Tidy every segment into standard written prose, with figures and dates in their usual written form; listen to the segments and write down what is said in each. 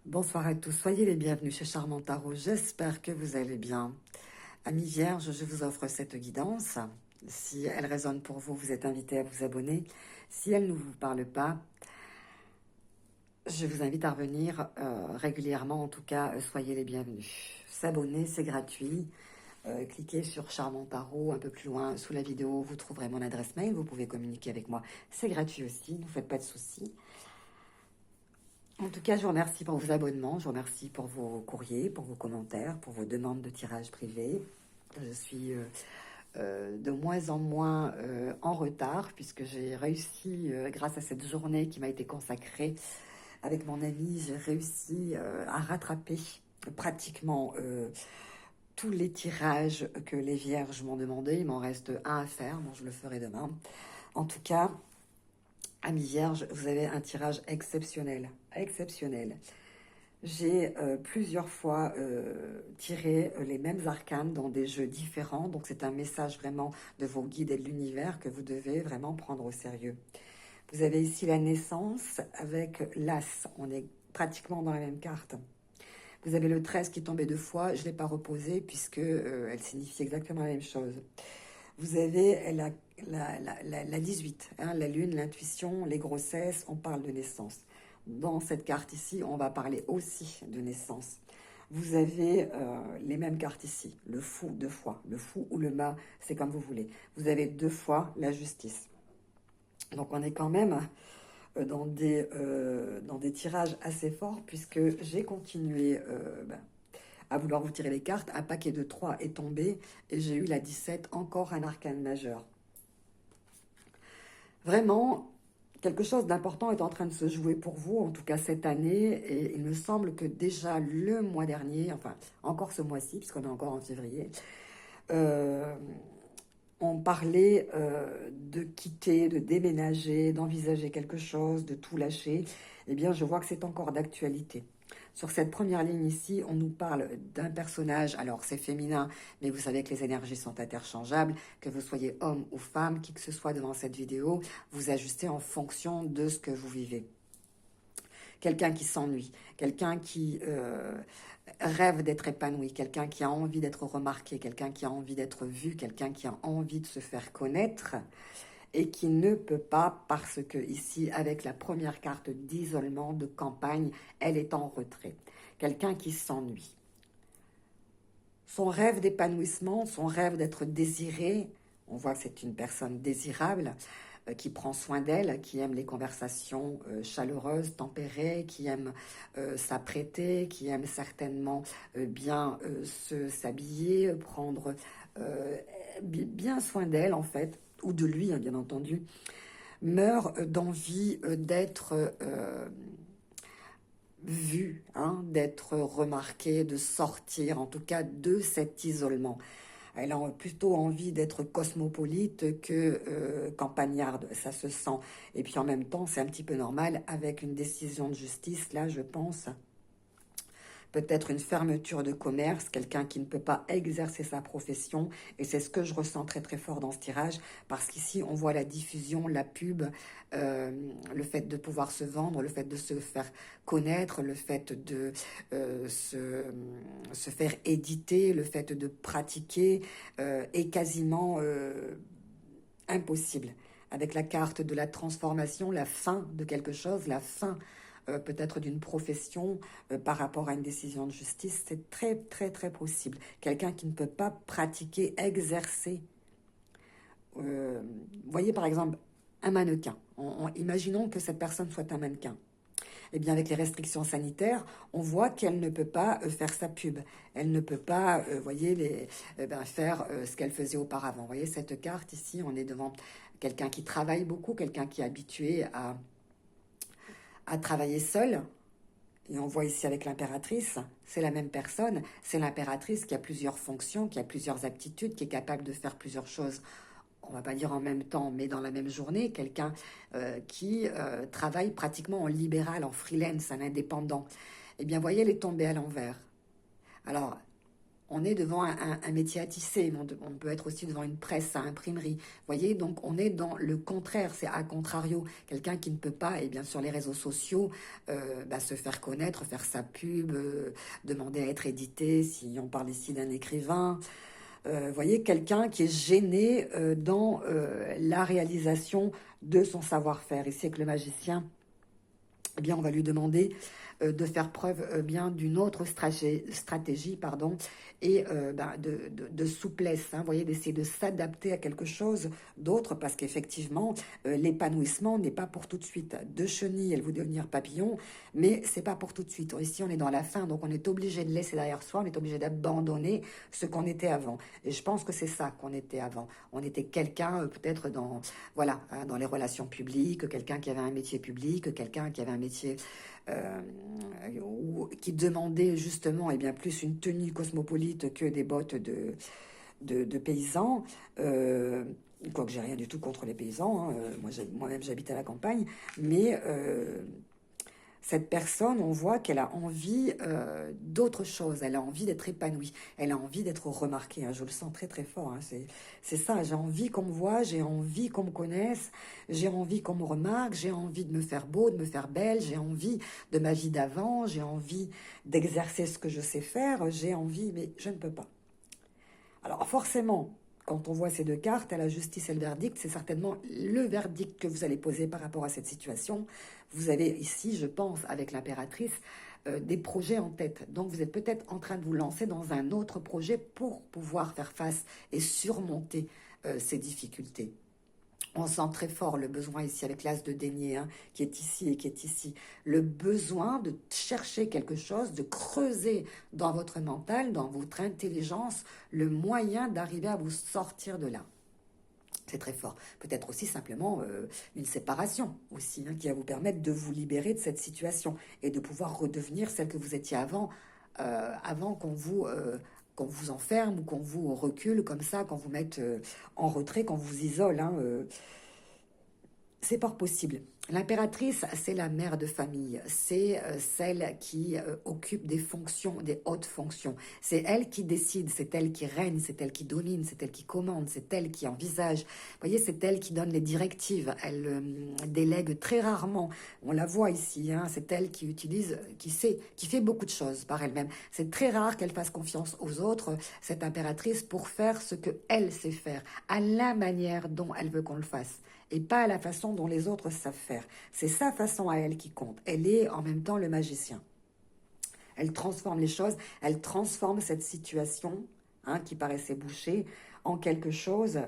Bonsoir à tous, soyez les bienvenus chez Charmant Tarot, j'espère que vous allez bien. Amis Vierges, je vous offre cette guidance. Si elle résonne pour vous, vous êtes invité à vous abonner. Si elle ne vous parle pas, je vous invite à revenir régulièrement, en tout cas, soyez les bienvenus. S'abonner, c'est gratuit. Cliquez sur Charmant Tarot, un peu plus loin sous la vidéo, vous trouverez mon adresse mail, vous pouvez communiquer avec moi. C'est gratuit aussi, ne vous faites pas de soucis. En tout cas, je vous remercie pour vos abonnements, je vous remercie pour vos courriers, pour vos commentaires, pour vos demandes de tirage privé. Je suis de moins en moins en retard puisque j'ai réussi, grâce à cette journée qui m'a été consacrée avec mon ami, j'ai réussi à rattraper pratiquement tous les tirages que les vierges m'ont demandé. Il m'en reste un à faire, bon, je le ferai demain. En tout cas, amis vierges, vous avez un tirage exceptionnel, exceptionnel. J'ai plusieurs fois tiré les mêmes arcanes dans des jeux différents. Donc c'est un message vraiment de vos guides et de l'univers que vous devez vraiment prendre au sérieux. Vous avez ici la naissance avec l'As. On est pratiquement dans la même carte. Vous avez le 13 qui est tombé deux fois. Je ne l'ai pas reposé puisque elle signifie exactement la même chose. Vous avez la 18, hein, la lune, l'intuition, les grossesses. On parle de naissance. Dans cette carte ici, on va parler aussi de naissance. Vous avez les mêmes cartes ici, le fou deux fois, le fou ou le mât, c'est comme vous voulez. Vous avez deux fois la justice. Donc on est quand même dans des tirages assez forts puisque j'ai continué à vouloir vous tirer les cartes. Un paquet de 3 est tombé et j'ai eu la 17, encore un arcane majeur. Vraiment, quelque chose d'important est en train de se jouer pour vous, en tout cas cette année, et il me semble que déjà le mois dernier, enfin encore ce mois-ci, puisqu'on est encore en février, euh, on parlait de quitter, de déménager, d'envisager quelque chose, de tout lâcher. Eh bien, je vois que c'est encore d'actualité. Sur cette première ligne ici, on nous parle d'un personnage, alors c'est féminin, mais vous savez que les énergies sont interchangeables, que vous soyez homme ou femme, qui que ce soit devant cette vidéo, vous ajustez en fonction de ce que vous vivez. Quelqu'un qui s'ennuie, quelqu'un qui rêve d'être épanoui, quelqu'un qui a envie d'être remarqué, quelqu'un qui a envie d'être vu, quelqu'un qui a envie de se faire connaître et qui ne peut pas parce que ici, avec la première carte d'isolement, de campagne, elle est en retrait. Quelqu'un qui s'ennuie. Son rêve d'épanouissement, son rêve d'être désiré, on voit que c'est une personne désirable, qui prend soin d'elle, qui aime les conversations chaleureuses, tempérées, qui aime s'apprêter, qui aime certainement bien s'habiller, prendre bien soin d'elle en fait, ou de lui hein, bien entendu, meurt d'envie d'être vu, hein, d'être remarqué, de sortir en tout cas de cet isolement. Elle a plutôt envie d'être cosmopolite que campagnarde, ça se sent. Et puis en même temps, c'est un petit peu normal avec une décision de justice, là je pense. Peut-être une fermeture de commerce, quelqu'un qui ne peut pas exercer sa profession. Et c'est ce que je ressens très très fort dans ce tirage, parce qu'ici on voit la diffusion, la pub, le fait de pouvoir se vendre, le fait de se faire connaître, le fait de se faire éditer, le fait de pratiquer est quasiment impossible. Avec la carte de la transformation, la fin de quelque chose, la fin peut-être d'une profession par rapport à une décision de justice, c'est très, très, très possible. Quelqu'un qui ne peut pas pratiquer, exercer. Voyez par exemple un mannequin. Imaginons que cette personne soit un mannequin. Eh bien, avec les restrictions sanitaires, on voit qu'elle ne peut pas faire sa pub. Elle ne peut pas, voyez, faire ce qu'elle faisait auparavant. Vous voyez, cette carte ici, on est devant quelqu'un qui travaille beaucoup, quelqu'un qui est habitué à travailler seul. Et on voit ici avec l'impératrice, c'est la même personne. C'est l'impératrice qui a plusieurs fonctions, qui a plusieurs aptitudes, qui est capable de faire plusieurs choses. On va pas dire en même temps, mais dans la même journée, quelqu'un qui travaille pratiquement en libéral, en freelance, en indépendant. Eh bien, voyez, elle est tombée à l'envers. Alors, On est devant un métier à tisser, on peut être aussi devant une presse à imprimerie. Vous voyez, donc on est dans le contraire, c'est à contrario. Quelqu'un qui ne peut pas, et bien sur les réseaux sociaux, se faire connaître, faire sa pub, demander à être édité, si on parle ici d'un écrivain. Vous voyez, quelqu'un qui est gêné dans la réalisation de son savoir-faire. Ici, avec le magicien, eh bien, on va lui demander de faire preuve bien d'une autre stratégie, pardon, et de souplesse, hein, vous voyez, d'essayer de s'adapter à quelque chose d'autre, parce qu'effectivement, l'épanouissement n'est pas pour tout de suite. De chenille, elle veut devenir papillon, mais c'est pas pour tout de suite. Ici, on est dans la fin, donc on est obligé de laisser derrière soi, on est obligé d'abandonner ce qu'on était avant. Et je pense que c'est ça qu'on était avant. On était quelqu'un, peut-être dans, voilà, hein, dans les relations publiques, quelqu'un qui avait un métier public, quelqu'un qui avait un métier qui demandait justement bien plus une tenue cosmopolite que des bottes de paysans. Quoique j'ai rien du tout contre les paysans, hein. Moi-même j'habite à la campagne, mais cette personne, on voit qu'elle a envie d'autre chose, elle a envie d'être épanouie, elle a envie d'être remarquée, hein. Je le sens très très fort, hein. C'est ça, j'ai envie qu'on me voit, j'ai envie qu'on me connaisse, j'ai envie qu'on me remarque, j'ai envie de me faire beau, de me faire belle, j'ai envie de ma vie d'avant, j'ai envie d'exercer ce que je sais faire, j'ai envie, mais je ne peux pas. Alors forcément, quand on voit ces deux cartes, la justice et le verdict, c'est certainement le verdict que vous allez poser par rapport à cette situation. Vous avez ici, je pense, avec l'impératrice, des projets en tête. Donc vous êtes peut-être en train de vous lancer dans un autre projet pour pouvoir faire face et surmonter ces difficultés. On sent très fort le besoin ici avec l'as de denier, hein, qui est ici et qui est ici. Le besoin de chercher quelque chose, de creuser dans votre mental, dans votre intelligence, le moyen d'arriver à vous sortir de là. C'est très fort. Peut-être aussi simplement une séparation aussi, hein, qui va vous permettre de vous libérer de cette situation et de pouvoir redevenir celle que vous étiez avant, avant qu'on vous enferme ou qu'on vous recule comme ça, qu'on vous mette en retrait, qu'on vous isole, hein, c'est pas possible. L'impératrice, c'est la mère de famille, c'est celle qui occupe des fonctions, des hautes fonctions. C'est elle qui décide, c'est elle qui règne, c'est elle qui domine, c'est elle qui commande, c'est elle qui envisage. Vous voyez, c'est elle qui donne les directives. Elle délègue très rarement. On la voit ici, hein, c'est elle qui utilise, qui sait, qui fait beaucoup de choses par elle-même. C'est très rare qu'elle fasse confiance aux autres, cette impératrice, pour faire ce que elle sait faire, à la manière dont elle veut qu'on le fasse, et pas à la façon dont les autres savent faire. C'est sa façon à elle qui compte. Elle est en même temps le magicien. Elle transforme les choses, elle transforme cette situation, hein, qui paraissait bouchée en quelque chose,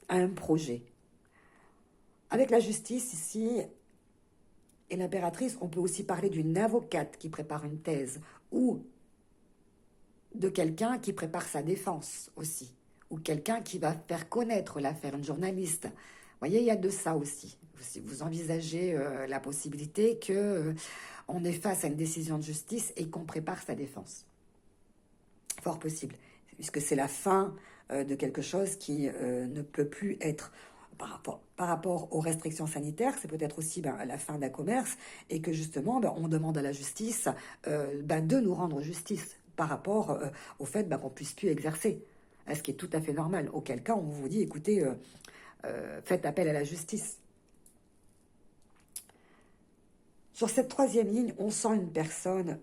un projet. Avec la justice ici et l'impératrice, on peut aussi parler d'une avocate qui prépare une thèse ou de quelqu'un qui prépare sa défense aussi, ou quelqu'un qui va faire connaître l'affaire, une journaliste. Vous voyez, il y a de ça aussi. Si vous envisagez la possibilité que on est face à une décision de justice et qu'on prépare sa défense. Fort possible, puisque c'est la fin de quelque chose qui ne peut plus être. Par rapport aux restrictions sanitaires, c'est peut-être aussi la fin d'un commerce, et que justement, on demande à la justice de nous rendre justice par rapport au fait qu'on ne puisse plus exercer, ce qui est tout à fait normal. Auquel cas, on vous dit, écoutez, faites appel à la justice. Sur cette troisième ligne, on sent une personne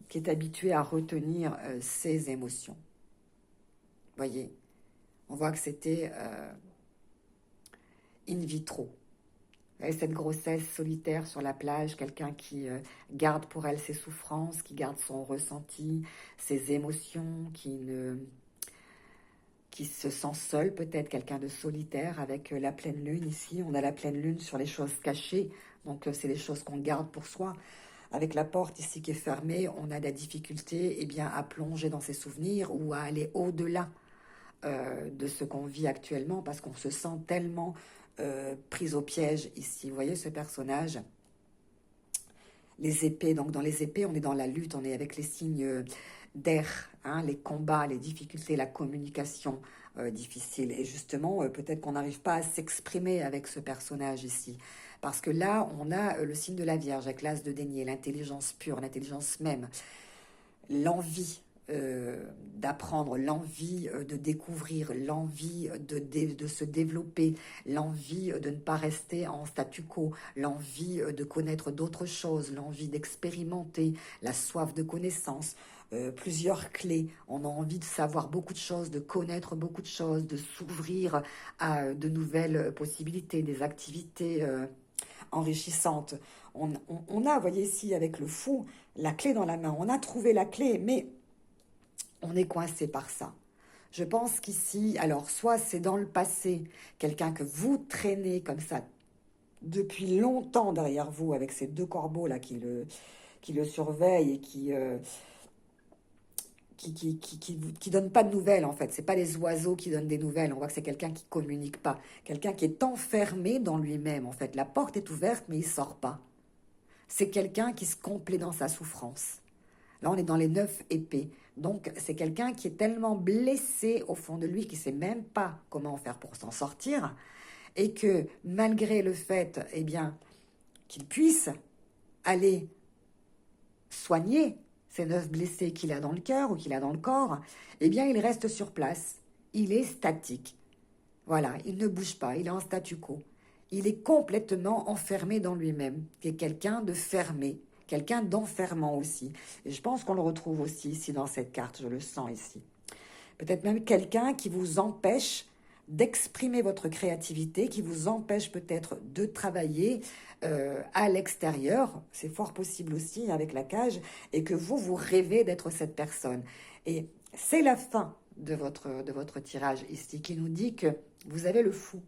qui est habituée à retenir ses émotions. Vous voyez, on voit que c'était in vitro. Cette grossesse solitaire sur la plage, quelqu'un qui garde pour elle ses souffrances, qui garde son ressenti, ses émotions, qui se sent seul, peut-être quelqu'un de solitaire avec la pleine lune ici. On a la pleine lune sur les choses cachées, donc c'est les choses qu'on garde pour soi. Avec la porte ici qui est fermée, on a la difficulté à plonger dans ses souvenirs ou à aller au-delà de ce qu'on vit actuellement, parce qu'on se sent tellement prise au piège ici. Vous voyez ce personnage, les épées, donc dans les épées on est dans la lutte, on est avec les signes d'air, hein, les combats, les difficultés, la communication difficile, et justement peut-être qu'on n'arrive pas à s'exprimer avec ce personnage ici, parce que là on a le signe de la Vierge avec l'as de denier, l'intelligence pure, l'intelligence même. l'envie d'apprendre, l'envie de découvrir, l'envie de se développer, l'envie de ne pas rester en statu quo, l'envie de connaître d'autres choses, l'envie d'expérimenter, la soif de connaissance, plusieurs clés. On a envie de savoir beaucoup de choses, de connaître beaucoup de choses, de s'ouvrir à de nouvelles possibilités, des activités enrichissantes. On a, vous voyez ici, avec le fou, la clé dans la main. On a trouvé la clé, mais on est coincé par ça. Je pense qu'ici, alors, soit c'est dans le passé, quelqu'un que vous traînez comme ça depuis longtemps derrière vous, avec ces deux corbeaux là qui le surveillent et qui donne pas de nouvelles en fait. C'est pas les oiseaux qui donnent des nouvelles. On voit que c'est quelqu'un qui communique pas, quelqu'un qui est enfermé dans lui-même en fait. La porte est ouverte mais il sort pas. C'est quelqu'un qui se complaît dans sa souffrance. Là on est dans les 9 épées. Donc c'est quelqu'un qui est tellement blessé au fond de lui qu'il sait même pas comment faire pour s'en sortir et que malgré le fait eh bien qu'il puisse aller soigner ces 9 blessés qu'il a dans le cœur ou qu'il a dans le corps, eh bien, il reste sur place. Il est statique. Voilà, il ne bouge pas, il est en statu quo. Il est complètement enfermé dans lui-même. Il est quelqu'un de fermé, quelqu'un d'enfermant aussi. Et je pense qu'on le retrouve aussi ici dans cette carte, je le sens ici. Peut-être même quelqu'un qui vous empêche d'exprimer votre créativité, qui vous empêche peut-être de travailler à l'extérieur, c'est fort possible aussi avec la cage, et que vous rêvez d'être cette personne. Et c'est la fin de votre tirage ici qui nous dit que vous avez le fou.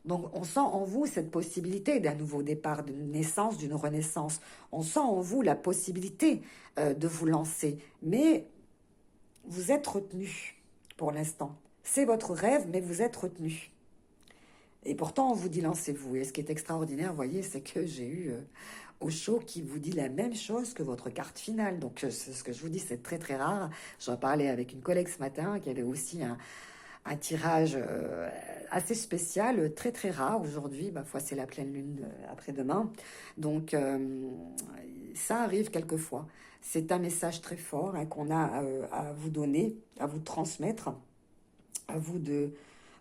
Donc on sent en vous cette possibilité d'un nouveau départ, d'une naissance, d'une renaissance. On sent en vous la possibilité de vous lancer, mais vous êtes retenu pour l'instant. C'est votre rêve, mais vous êtes retenu. Et pourtant, on vous dit lancez-vous. Et ce qui est extraordinaire, vous voyez, c'est que j'ai eu Osho qui vous dit la même chose que votre carte finale. Donc, ce que je vous dis, c'est très, très rare. J'en parlais avec une collègue ce matin qui avait aussi un tirage assez spécial, très, très rare. Aujourd'hui, ma foi, c'est la pleine lune après-demain. Donc, ça arrive quelquefois. C'est un message très fort hein, qu'on a à vous donner, à vous transmettre, à vous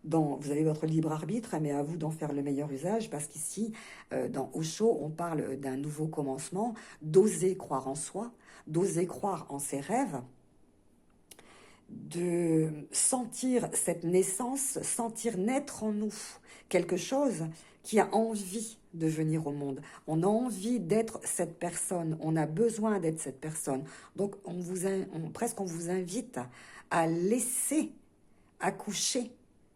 vous avez votre libre arbitre, mais à vous d'en faire le meilleur usage, parce qu'ici, dans Osho, on parle d'un nouveau commencement, d'oser croire en soi, d'oser croire en ses rêves, de sentir cette naissance, sentir naître en nous quelque chose qui a envie de venir au monde. On a envie d'être cette personne, on a besoin d'être cette personne. Donc, presque on vous invite à laisser accoucher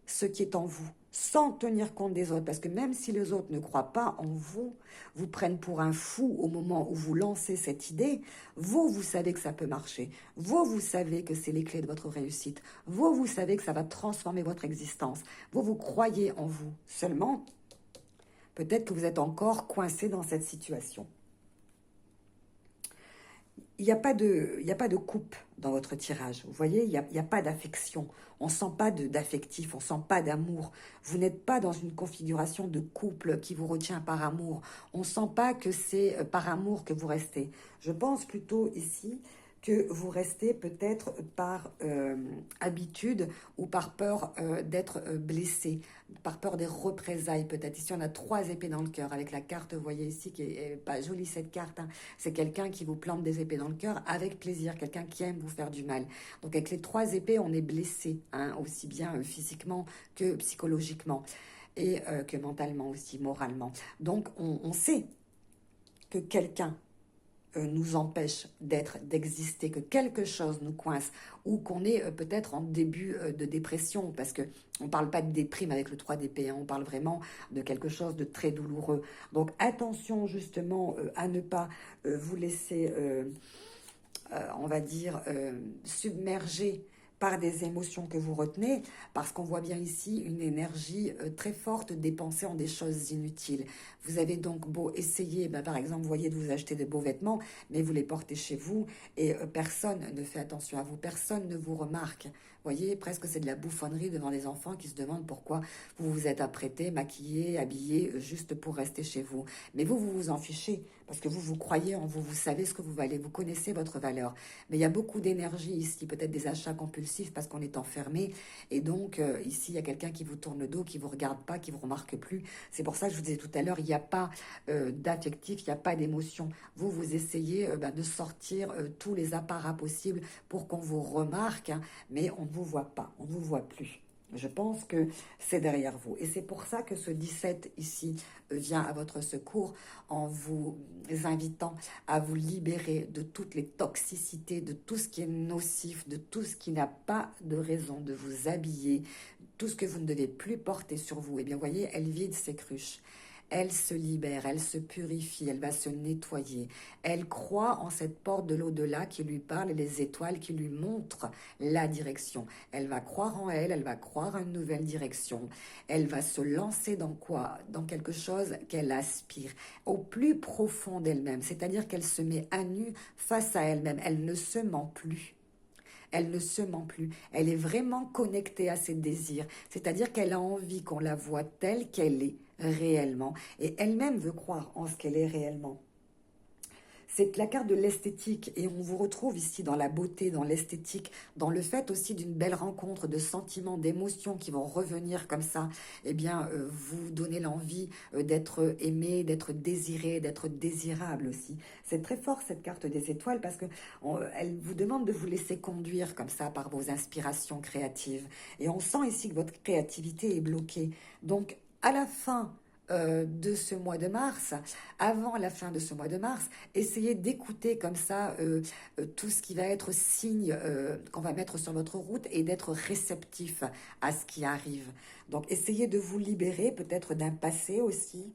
ce qui est en vous, sans tenir compte des autres, parce que même si les autres ne croient pas en vous, vous prennent pour un fou au moment où vous lancez cette idée, vous savez que ça peut marcher, vous savez que c'est les clés de votre réussite, vous savez que ça va transformer votre existence, vous croyez en vous, seulement, peut-être que vous êtes encore coincé dans cette situation. Il n'y a pas de coupe dans votre tirage. Vous voyez, il n'y a pas d'affection. On ne sent pas d'affectif, on ne sent pas d'amour. Vous n'êtes pas dans une configuration de couple qui vous retient par amour. On ne sent pas que c'est par amour que vous restez. Je pense plutôt ici que vous restez peut-être par habitude ou par peur d'être blessé, par peur des représailles peut-être. Ici, on a 3 épées dans le cœur avec la carte, vous voyez ici, qui est pas jolie cette carte. Hein. C'est quelqu'un qui vous plante des épées dans le cœur avec plaisir, quelqu'un qui aime vous faire du mal. Donc avec les 3 épées, on est blessé, hein, aussi bien physiquement que psychologiquement et que mentalement aussi, moralement. Donc on sait que quelqu'un nous empêche d'exister, que quelque chose nous coince, ou qu'on est peut-être en début de dépression, parce que on ne parle pas de déprime avec le 3 d'épée, hein, on parle vraiment de quelque chose de très douloureux. Donc attention justement à ne pas vous laisser, on va dire, submerger par des émotions que vous retenez, parce qu'on voit bien ici une énergie très forte dépensée en des choses inutiles. Vous avez donc beau essayer, par exemple, vous voyez de vous acheter de beaux vêtements, mais vous les portez chez vous et personne ne fait attention à vous, personne ne vous remarque. Vous voyez, presque c'est de la bouffonnerie devant les enfants qui se demandent pourquoi vous vous êtes apprêté, maquillé, habillé, juste pour rester chez vous. Mais vous vous en fichez, parce que vous croyez en vous, vous savez ce que vous valez, vous connaissez votre valeur. Mais il y a beaucoup d'énergie ici, peut-être des achats compulsifs parce qu'on est enfermé. Et donc, ici, il y a quelqu'un qui vous tourne le dos, qui ne vous regarde pas, qui ne vous remarque plus. C'est pour ça que je vous disais tout à l'heure, il n'y a pas d'affectif, il n'y a pas d'émotion. Vous essayez de sortir tous les apparats possibles pour qu'on vous remarque, hein, mais on ne vous voit pas, on ne vous voit plus. Je pense que c'est derrière vous. Et c'est pour ça que ce 17 ici vient à votre secours en vous invitant à vous libérer de toutes les toxicités, de tout ce qui est nocif, de tout ce qui n'a pas de raison de vous habiller, tout ce que vous ne devez plus porter sur vous. Eh bien, voyez, elle vide ses cruches. Elle se libère, elle se purifie, elle va se nettoyer. Elle croit en cette porte de l'au-delà qui lui parle et les étoiles qui lui montrent la direction. Elle va croire en elle va croire à une nouvelle direction. Elle va se lancer dans quoi? Dans quelque chose qu'elle aspire, au plus profond d'elle-même. C'est-à-dire qu'elle se met à nu face à elle-même. Elle ne se ment plus. Elle ne se ment plus. Elle est vraiment connectée à ses désirs. C'est-à-dire qu'elle a envie qu'on la voie telle qu'elle est réellement. Et elle-même veut croire en ce qu'elle est réellement. C'est la carte de l'esthétique et on vous retrouve ici dans la beauté, dans l'esthétique, dans le fait aussi d'une belle rencontre, de sentiments, d'émotions qui vont revenir comme ça. Eh bien, vous donnez l'envie d'être aimé, d'être désiré, d'être désirable aussi. C'est très fort cette carte des étoiles parce que elle vous demande de vous laisser conduire comme ça par vos inspirations créatives. Et on sent ici que votre créativité est bloquée. Donc, à la fin de ce mois de mars, avant la fin de ce mois de mars, essayez d'écouter comme ça tout ce qui va être signe qu'on va mettre sur votre route et d'être réceptif à ce qui arrive. Donc essayez de vous libérer peut-être d'un passé aussi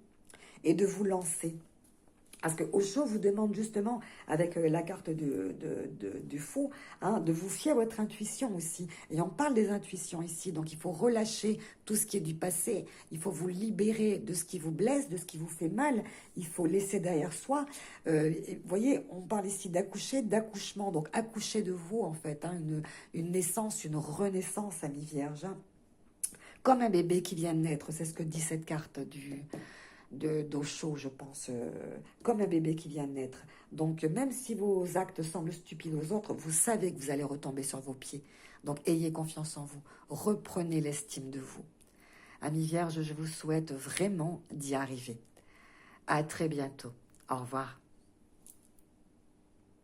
et de vous lancer. Parce que Osho vous demande justement, avec la carte du faux, hein, de vous fier à votre intuition aussi. Et on parle des intuitions ici, donc il faut relâcher tout ce qui est du passé. Il faut vous libérer de ce qui vous blesse, de ce qui vous fait mal. Il faut laisser derrière soi. Vous voyez, on parle ici d'accoucher, d'accouchement. Donc accoucher de vous, en fait, hein, une naissance, une renaissance, ami Vierge. Hein. Comme un bébé qui vient de naître, c'est ce que dit cette carte d'Osho, je pense, comme un bébé qui vient de naître. Donc, même si vos actes semblent stupides aux autres, vous savez que vous allez retomber sur vos pieds. Donc, ayez confiance en vous. Reprenez l'estime de vous. Amis Vierges, je vous souhaite vraiment d'y arriver. À très bientôt. Au revoir.